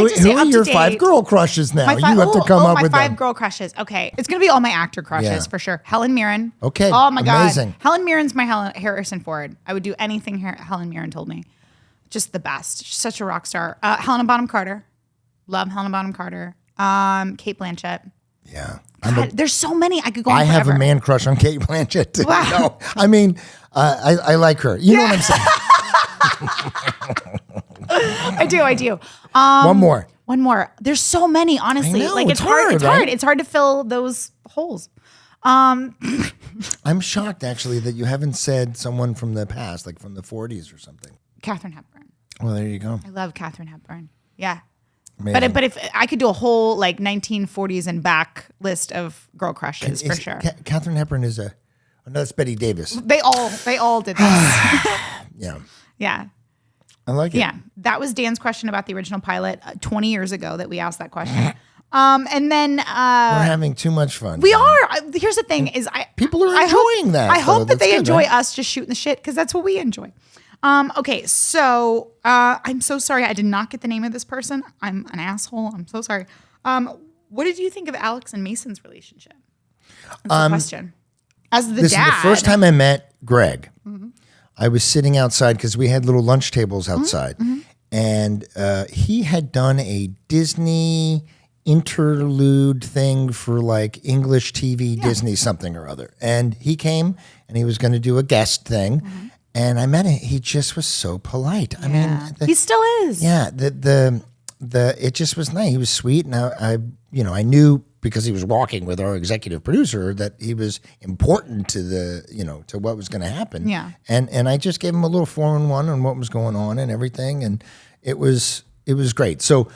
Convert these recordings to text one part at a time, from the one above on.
like to stay who up are to your date. 5 girl crushes now? You have to come up my with 5 them. girl crushes. Okay, it's gonna be all my actor crushes for sure. Helen Mirren. Okay, Oh my amazing. God, Helen Mirren's my Harrison Ford. I would do anything Helen Mirren told me. Just the best. She's such a rock star. Helena Bonham Carter. Love Helena Bonham Carter. Kate Blanchett. Yeah. God, there's so many. I could go on I have forever. a man crush on Kate Blanchett too. Wow. No, I mean, I like her. You know what I'm saying? I do. One more. There's so many, honestly. I know, like it's hard, right? It's hard to fill those holes. I'm shocked actually that you haven't said someone from the past, like from the 40s or something. Katharine Hepburn. Well, there you go. I love Katharine Hepburn. Yeah. Amazing. But if I could do a whole like 1940s and back list of girl crushes for sure. Katharine Hepburn is no, that's Betty Davis. They all did this. Yeah. Yeah. I like it. Yeah. That was Dan's question about the original pilot 20 years ago that we asked that question. And then We're having too much fun. we are. Here's the thing: is people are enjoying that. I hope that they good, enjoy right? us just shooting the shit because that's what we enjoy. Okay, so I'm so sorry I did not get the name of this person. I'm an asshole. I'm so sorry. What did you think of Alex and Mason's relationship? That's the question. As the Listen, dad, the first time I met Greg, I was sitting outside because we had little lunch tables outside, and he had done a Disney interlude thing for like English TV, Disney something or other. And he came and he was going to do a guest thing. And I met him. He just was so polite. I mean, he still is. Yeah, it just was nice. He was sweet, and I knew because he was walking with our executive producer that he was important to to what was going to happen. Yeah. And I just gave him a little 4-in-1 on what was going on and everything, and it was great. So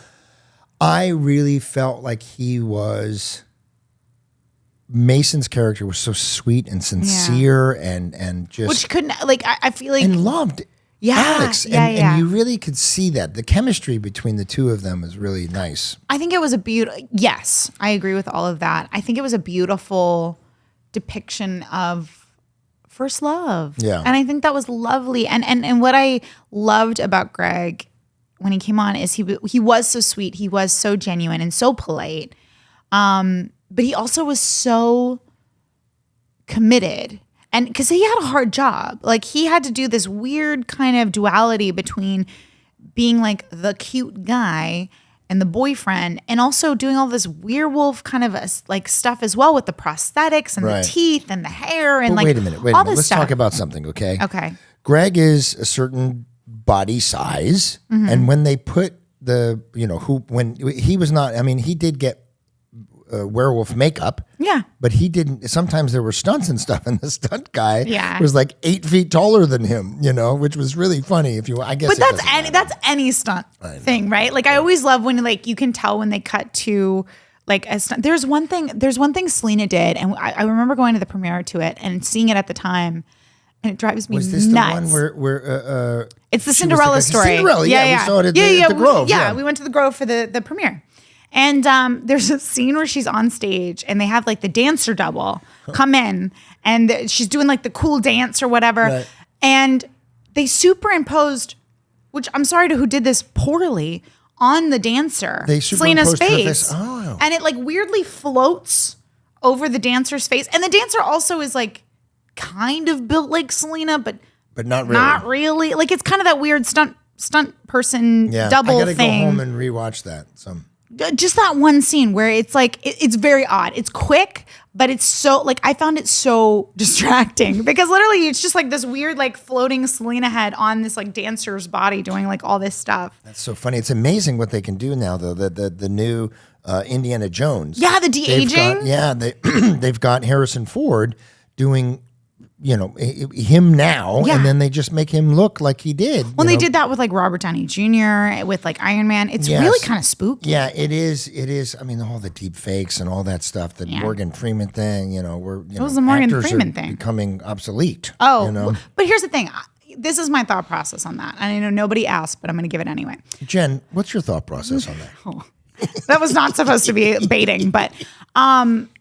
I really felt like Mason's character was so sweet and sincere and just Which couldn't I feel like and loved Alex. And you really could see that. The chemistry between the two of them was really nice. I think it was a beautiful. Yes, I agree with all of that. I think it was a beautiful depiction of first love. Yeah. And I think that was lovely. And what I loved about Greg when he came on is he was so sweet. He was so genuine and so polite. But he also was so committed. And because he had a hard job. Like he had to do this weird kind of duality between being like the cute guy and the boyfriend and also doing all this werewolf kind of like stuff as well with the prosthetics and the teeth and the hair and Wait a minute. Let's stuff. talk about something, okay? Okay. Greg is a certain body size. And when they put when he was not, I mean, he did get werewolf makeup. Yeah. But he didn't, sometimes there were stunts and stuff, and the stunt guy Yeah. was like 8 feet taller than him, which was really funny I guess. But that's any stunt thing, right? Like I always love when like you can tell when they cut to like a stunt. There's one thing Selena did, and I remember going to the premiere to it and seeing it at the time, and it drives me nuts. Was this the one where it's the Cinderella story? Cinderella, yeah. We saw it at the Grove. Yeah, we went to the Grove for the premiere. And there's a scene where she's on stage and they have like the dancer double come in and she's doing like the cool dance or whatever. Right. And they superimposed, which I'm sorry to who did this poorly, on the dancer, They Selena's superimposed her face. face. Oh. And it like weirdly floats over the dancer's face. And the dancer also is like kind of built like Selena, but not really. Not really. Like it's kind of that weird stunt person double I gotta thing. go home and rewatch that. Just that one scene where it's like it's very odd. It's quick, but it's so like I found it so distracting because literally it's just like this weird like floating Selena head on this like dancer's body doing like all this stuff. That's so funny. It's amazing what they can do now though. The new Indiana Jones. Yeah, the de-aging. They've got Harrison Ford doing him now, and then they just make him look like he did. When they did that with like Robert Downey Jr. with like Iron Man, it's really kind of spooky. Yeah, it is. It is. I mean, all the deep fakes and all that stuff. The Morgan Freeman thing. It was the Morgan Freeman thing becoming obsolete. Oh, but here's the thing. This is my thought process on that. And I know nobody asked, but I'm going to give it anyway. Jen, what's your thought process on that? That was not supposed to be baiting, but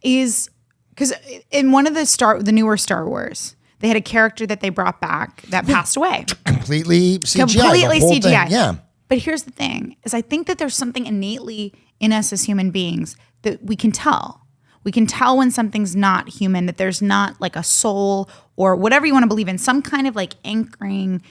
is. Because in one of the newer Star Wars, they had a character that they brought back that passed away. Completely CGI. Completely the whole CGI. Thing. Yeah. But here's the thing, is I think that there's something innately in us as human beings that we can tell. We can tell when something's not human, that there's not like a soul or whatever you want to believe in, some kind of like anchoring,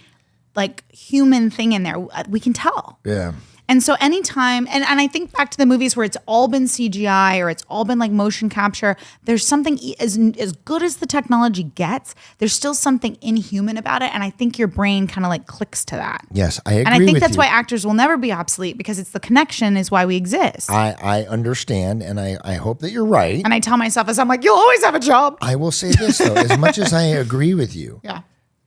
like human thing in there. We can tell. Yeah. And so anytime, and I think back to the movies where it's all been CGI or it's all been like motion capture, there's something as good as the technology gets, there's still something inhuman about it. And I think your brain kind of like clicks to that. Yes, I agree with you. And I think that's why actors will never be obsolete, because it's the connection is why we exist. I understand, and I hope that you're right. And I tell myself as I'm like, you'll always have a job. I will say this, though, as much as I agree with you. Yeah.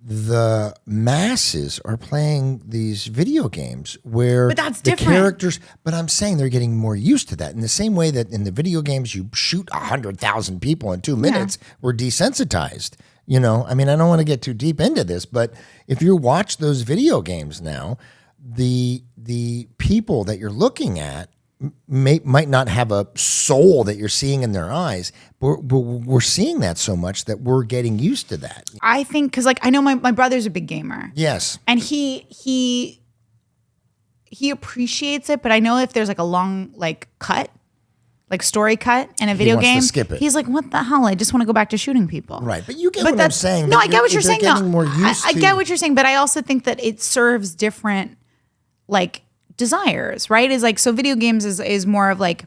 The masses are playing these video games where But that's the different. characters, but I'm saying they're getting more used to that. In the same way that in the video games, you shoot 100,000 people in 2 minutes, we're desensitized. You know, I mean, I don't want to get too deep into this, but if you watch those video games now, the people that you're looking at might not have a soul that you're seeing in their eyes, but we're seeing that so much that we're getting used to that. I think, because like I know my brother's a big gamer. Yes. And he appreciates it, but I know if there's like a long like cut, like story cut in a video wants to game, skip it. he's like, what the hell? I just want to go back to shooting people. Right, but you get what I'm saying. No, that I get what you're saying. They're No, getting more used I to. get what you're saying, but I also think that it serves different like desires, right? Is like, so video games is more of like,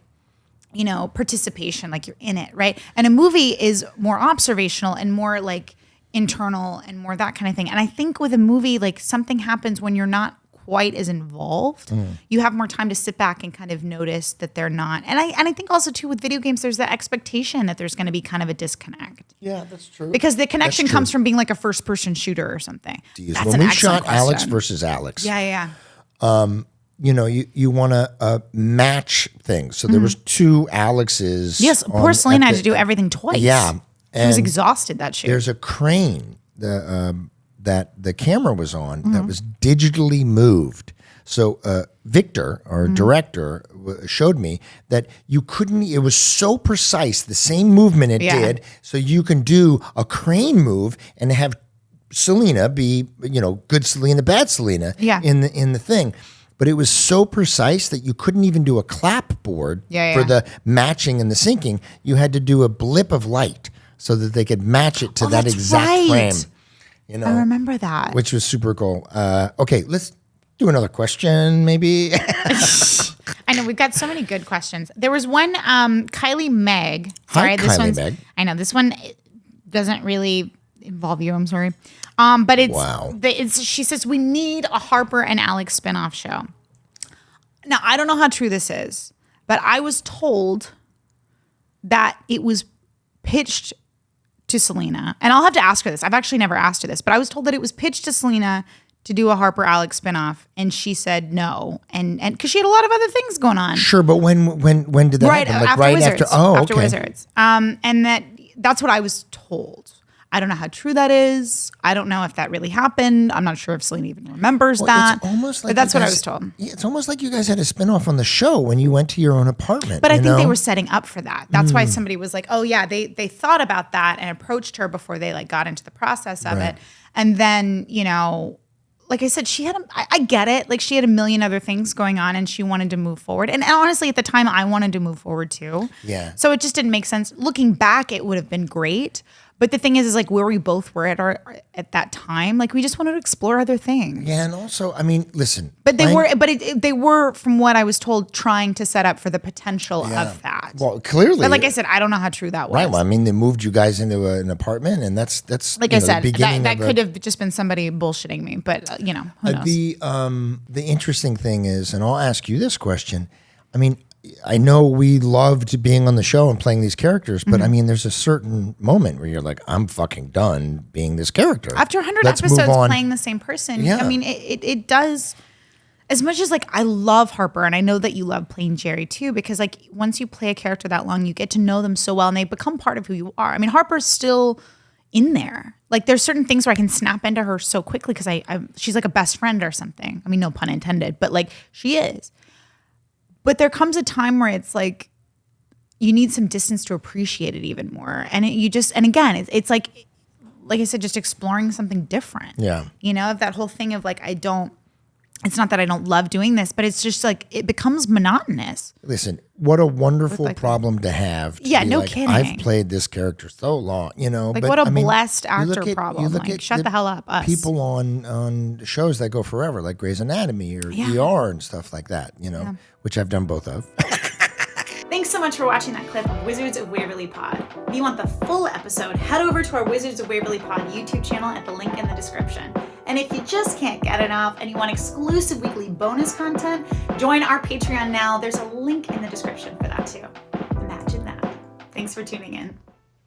you know, participation, like you're in it, right? And a movie is more observational and more like internal and more that kind of thing. And I think with a movie, like something happens when you're not quite as involved. You have more time to sit back and kind of notice that they're not. And I think also too with video games, there's that expectation that there's going to be kind of a disconnect. Yeah, that's true. Because the connection That's true. comes from being like a first person shooter or something. That's When an we excellent shot Alex question. versus Alex, Yeah. you know, you want to match things. So there was two Alexes. Yes, poor Selena had to do everything twice. Yeah, She was and exhausted that shoot. there's a crane that the camera was on that was digitally moved. So Victor, our director, showed me that you couldn't. It was so precise, the same movement it did. So you can do a crane move and have Selena be, you know, good Selena, bad Selena in the thing. But it was so precise that you couldn't even do a clapboard for the matching and the syncing. You had to do a blip of light so that they could match it to that that's exact right. frame. You know, I remember that. which was super cool. Okay, let's do another question, maybe. I know we've got so many good questions. There was one, Kylie Meg. Hi, Sorry, this Kylie one's. Meg. I know this one doesn't really involve you. I'm sorry, but it's. Wow. She says we need a Harper and Alex spinoff show. Now I don't know how true this is, but I was told that it was pitched to Selena, and I'll have to ask her this. I've actually never asked her this, but I was told that it was pitched to Selena to do a Harper Alex spinoff, and she said no, and because she had a lot of other things going on. Sure, but when did that happen? Like After right Wizards. after? After Wizards. And that's what I was told. I don't know how true that is. I don't know if that really happened. I'm not sure if Selena even remembers that. It's almost like but that's you what I guys- was told. Yeah, it's almost like you guys had a spinoff on the show when you went to your own apartment. But I you think they know? were setting up for that. That's why somebody was like, "Oh yeah, they thought about that and approached her before they like got into the process of it." And then, you know, like I said, I get it. Like she had a million other things going on and she wanted to move forward. And honestly, at the time I wanted to move forward too. Yeah. So it just didn't make sense. Looking back, it would have been great. But the thing is like where we both were at that time, like we just wanted to explore other things. Yeah, and also, I mean, listen. But they were, from what I was told, trying to set up for the potential of that. Well, clearly. But like I said, I don't know how true that was. Right. Well, I mean, they moved you guys into an apartment, and that's Like you I know, said, the beginning that of could have just been somebody bullshitting me. But you know, who knows? The interesting thing is, and I'll ask you this question. I mean, I know we loved being on the show and playing these characters, but I mean, there's a certain moment where you're like, I'm fucking done being this character. After 100 Let's move episodes on. playing the same person, Yeah. I mean, it does. As much as like I love Harper, and I know that you love playing Jerry too, because like once you play a character that long, you get to know them so well, and they become part of who you are. I mean, Harper's still in there. Like there's certain things where I can snap into her so quickly because she's like a best friend or something. I mean, no pun intended, but like she is. But there comes a time where it's like you need some distance to appreciate it even more. And again, it's like I said, just exploring something different. Yeah. You know, that whole thing of like, I don't it's not that I don't love doing this, but it's just like it becomes monotonous. Listen, what a wonderful problem to have. To yeah, be no like, kidding. I've played this character so long, Like but, what a I mean, blessed you actor look at- problem. you look Like at shut the hell up, us. People on shows that go forever, like Grey's Anatomy or ER and stuff like that, which I've done both of. Thanks so much for watching that clip of Wizards of Waverly Pod. If you want the full episode, head over to our Wizards of Waverly Pod YouTube channel at the link in the description. And if you just can't get enough and you want exclusive weekly bonus content, join our Patreon now. There's a link in the description for that too. Imagine that. Thanks for tuning in.